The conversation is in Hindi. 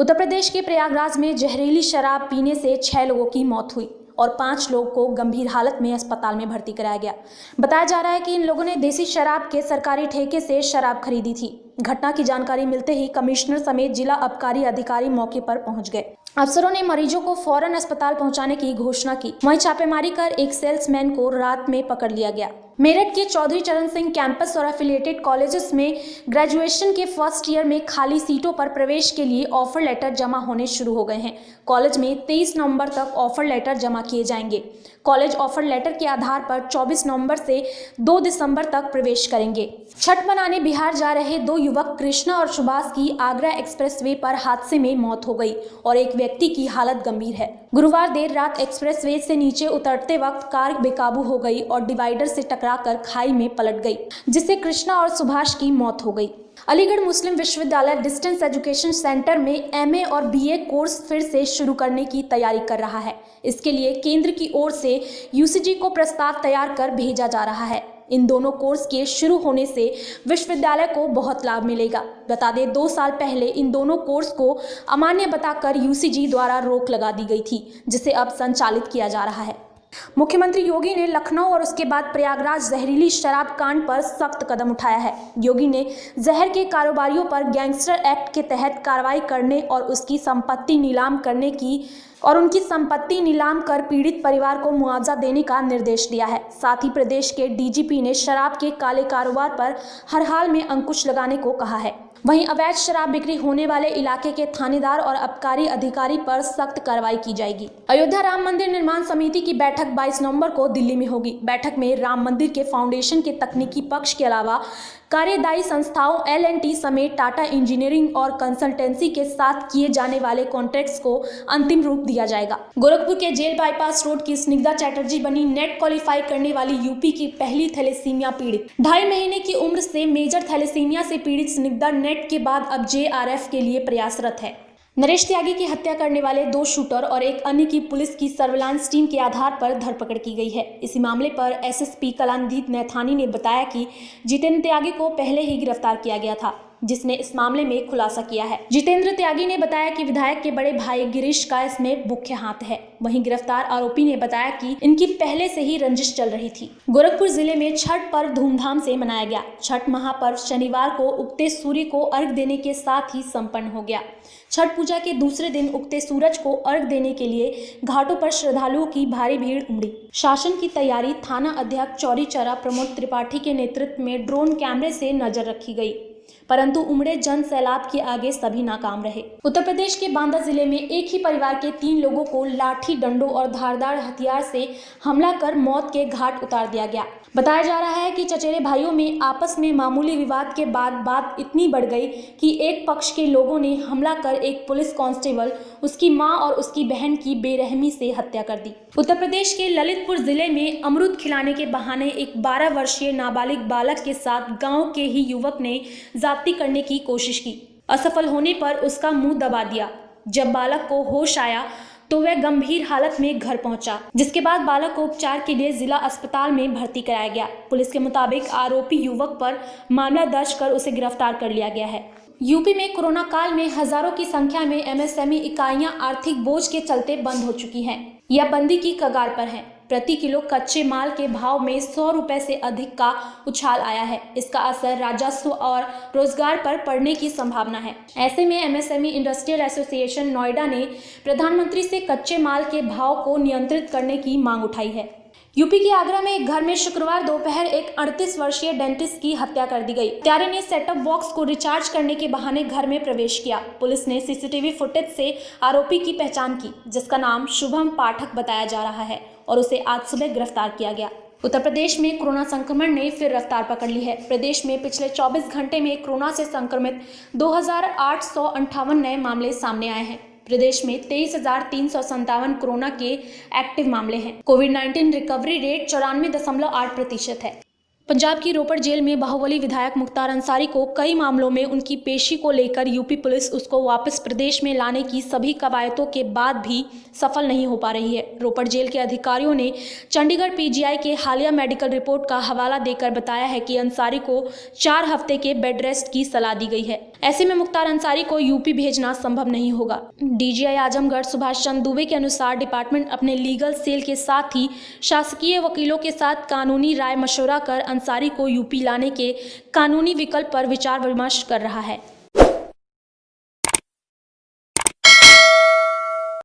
उत्तर प्रदेश के प्रयागराज में जहरीली शराब पीने से 6 लोगों की मौत हुई और 5 लोगों को गंभीर हालत में अस्पताल में भर्ती कराया गया। बताया जा रहा है कि इन लोगों ने देसी शराब के सरकारी ठेके से शराब खरीदी थी। घटना की जानकारी मिलते ही कमिश्नर समेत जिला आबकारी अधिकारी मौके पर पहुंच गए। अफसरों ने मरीजों को फौरन अस्पताल पहुंचाने की घोषणा की। वहीं छापेमारी कर एक सेल्समैन को रात में पकड़ लिया गया। मेरठ के चौधरी चरण सिंह कैंपस और एफिलिएटेड कॉलेजेस में ग्रेजुएशन के फर्स्ट ईयर में खाली सीटों पर प्रवेश के लिए ऑफर लेटर जमा होने शुरू हो गए हैं। कॉलेज में 23 नवंबर तक ऑफर लेटर जमा किए जाएंगे। कॉलेज ऑफर लेटर के आधार पर 24 नवंबर से 2 दिसंबर तक प्रवेश करेंगे। छठ मनाने बिहार जा रहे 2 युवक कृष्णा और सुभाष की आगरा एक्सप्रेसवे पर हादसे में मौत हो गई और एक व्यक्ति की हालत गंभीर है। गुरुवार देर रात एक्सप्रेसवे से नीचे उतरते वक्त कार बेकाबू हो गई और डिवाइडर से टकराकर खाई में पलट गई, जिससे कृष्णा और सुभाष की मौत हो गई। अलीगढ़ मुस्लिम विश्वविद्यालय डिस्टेंस एजुकेशन सेंटर में एमए और बीए कोर्स फिर से शुरू करने की तैयारी कर रहा है। इसके लिए केंद्र की ओर से यूजीसी को प्रस्ताव तैयार कर भेजा जा रहा है। इन दोनों कोर्स के शुरू होने से विश्वविद्यालय को बहुत लाभ मिलेगा। बता दें 2 साल पहले इन दोनों कोर्स को अमान्य बताकर यूजीसी द्वारा रोक लगा दी गई थी, जिसे अब संचालित किया जा रहा है। मुख्यमंत्री योगी ने लखनऊ और उसके बाद प्रयागराज जहरीली शराब कांड पर सख्त कदम उठाया है। योगी ने जहर के कारोबारियों पर गैंगस्टर एक्ट के तहत कार्रवाई करने और उनकी संपत्ति नीलाम कर पीड़ित परिवार को मुआवजा देने का निर्देश दिया है। साथ ही प्रदेश के डीजीपी ने शराब के काले कारोबार पर हर हाल में अंकुश लगाने को कहा है। वहीं अवैध शराब बिक्री होने वाले इलाके के थानेदार और आबकारी अधिकारी पर सख्त कार्रवाई की जाएगी। अयोध्या राम मंदिर निर्माण समिति की बैठक 22 नवंबर को दिल्ली में होगी। बैठक में राम मंदिर के फाउंडेशन के तकनीकी पक्ष के अलावा कार्यदायी संस्थाओं L&T समेत टाटा इंजीनियरिंग और कंसल्टेंसी के साथ किए जाने वाले कॉन्ट्रैक्ट्स को अंतिम रूप दिया जाएगा। गोरखपुर के जेल बाईपास रोड की स्निग्धा चैटर्जी बनी नेट क्वालिफाई करने वाली यूपी की पहली थैलेसीमिया पीड़ित। 2.5 महीने की उम्र से मेजर थैलेसीमिया से पीड़ित स्निग्धा नेट के बाद अब JRF के लिए प्रयासरत है। नरेश त्यागी की हत्या करने वाले 2 शूटर और एक अन्य की पुलिस की सर्विलांस टीम के आधार पर धरपकड़ की गई है। इसी मामले पर एसएसपी कलानिधि नैथानी ने बताया कि जितेंद्र त्यागी को पहले ही गिरफ्तार किया गया था, जिसने इस मामले में खुलासा किया है। जितेंद्र त्यागी ने बताया कि विधायक के बड़े भाई गिरीश का इसमें मुख्य हाथ है। वहीं गिरफ्तार आरोपी ने बताया कि इनकी पहले से ही रंजिश चल रही थी। गोरखपुर जिले में छठ पर्व धूमधाम से मनाया गया। छठ महापर्व शनिवार को उगते सूर्य को अर्घ देने के साथ ही संपन्न हो गया। छठ पूजा के दूसरे दिन उगते सूरज को अर्घ देने के लिए घाटों पर श्रद्धालुओं की भारी भीड़ उमड़ी। शासन की तैयारी थाना अध्यक्ष चौरी चौरा प्रमोद त्रिपाठी के नेतृत्व में ड्रोन कैमरे से नजर रखी गई, परंतु उमड़े जन सैलाब के आगे सभी नाकाम रहे। उत्तर प्रदेश के बांदा जिले में एक ही परिवार के 3 लोगों को लाठी, डंडों और धारदार हथियार से हमला कर मौत के घाट उतार दिया गया। बताया जा रहा है कि चचेरे भाइयों में आपस में मामूली विवाद के बाद बात इतनी बढ़ गई कि एक पक्ष के लोगों ने हमला कर एक पुलिस कांस्टेबल, उसकी मां और उसकी बहन की बेरहमी से हत्या कर दी। उत्तर प्रदेश के ललितपुर जिले में अमरूद खिलाने के बहाने एक 12 वर्षीय नाबालिग बालक के साथ गांव के ही युवक ने जाति करने की कोशिश की। असफल होने पर उसका मुंह दबा दिया। जब बालक को होश आया तो वह गंभीर हालत में घर पहुंचा, जिसके बाद बालक को उपचार के लिए जिला अस्पताल में भर्ती कराया गया। पुलिस के मुताबिक आरोपी युवक पर मामला दर्ज कर उसे गिरफ्तार कर लिया गया है। यूपी में कोरोना काल में हजारों की संख्या में MSME इकाइयां आर्थिक बोझ के चलते बंद हो चुकी हैं या बंदी की कगार पर हैं। प्रति किलो कच्चे माल के भाव में 100 रुपए से अधिक का उछाल आया है। इसका असर राजस्व और रोजगार पर पड़ने की संभावना है। ऐसे में MSME इंडस्ट्रियल एसोसिएशन नोएडा ने प्रधानमंत्री से कच्चे माल के भाव को नियंत्रित करने की मांग उठाई है। यूपी के आगरा में एक घर में शुक्रवार दोपहर एक 38 वर्षीय डेंटिस्ट की हत्या कर दी गई। हत्यारे ने सेटअप बॉक्स को रिचार्ज करने के बहाने घर में प्रवेश किया। पुलिस ने सीसीटीवी फुटेज से आरोपी की पहचान की, जिसका नाम शुभम पाठक बताया जा रहा है और उसे आज सुबह गिरफ्तार किया गया। उत्तर प्रदेश में कोरोना संक्रमण ने फिर रफ्तार पकड़ ली है। प्रदेश में पिछले 24 घंटे में कोरोना से संक्रमित 2858 नए मामले सामने आए हैं। प्रदेश में 23,357 कोरोना के एक्टिव मामले हैं। कोविड-19 रिकवरी रेट 94.8% है। पंजाब की रोपड़ जेल में बाहुबली विधायक मुख्तार अंसारी को कई मामलों में उनकी पेशी को लेकर यूपी पुलिस उसको वापस प्रदेश में लाने की सभी कवायदों के बाद भी सफल नहीं हो पा रही है। रोपड़ जेल के अधिकारियों ने चंडीगढ़ पीजीआई के हालिया मेडिकल रिपोर्ट का हवाला देकर बताया है कि अंसारी को 4 हफ्ते के बेड रेस्ट की सलाह दी गई है। ऐसे में मुख्तार अंसारी को यूपी भेजना संभव नहीं होगा। डीजीआई आजमगढ़ सुभाष चंद्र दुबे के अनुसार डिपार्टमेंट अपने लीगल सेल के साथ ही शासकीय वकीलों के साथ कानूनी राय मशवरा कर अंसारी को यूपी लाने के कानूनी विकल्प पर विचार विमर्श कर रहा है।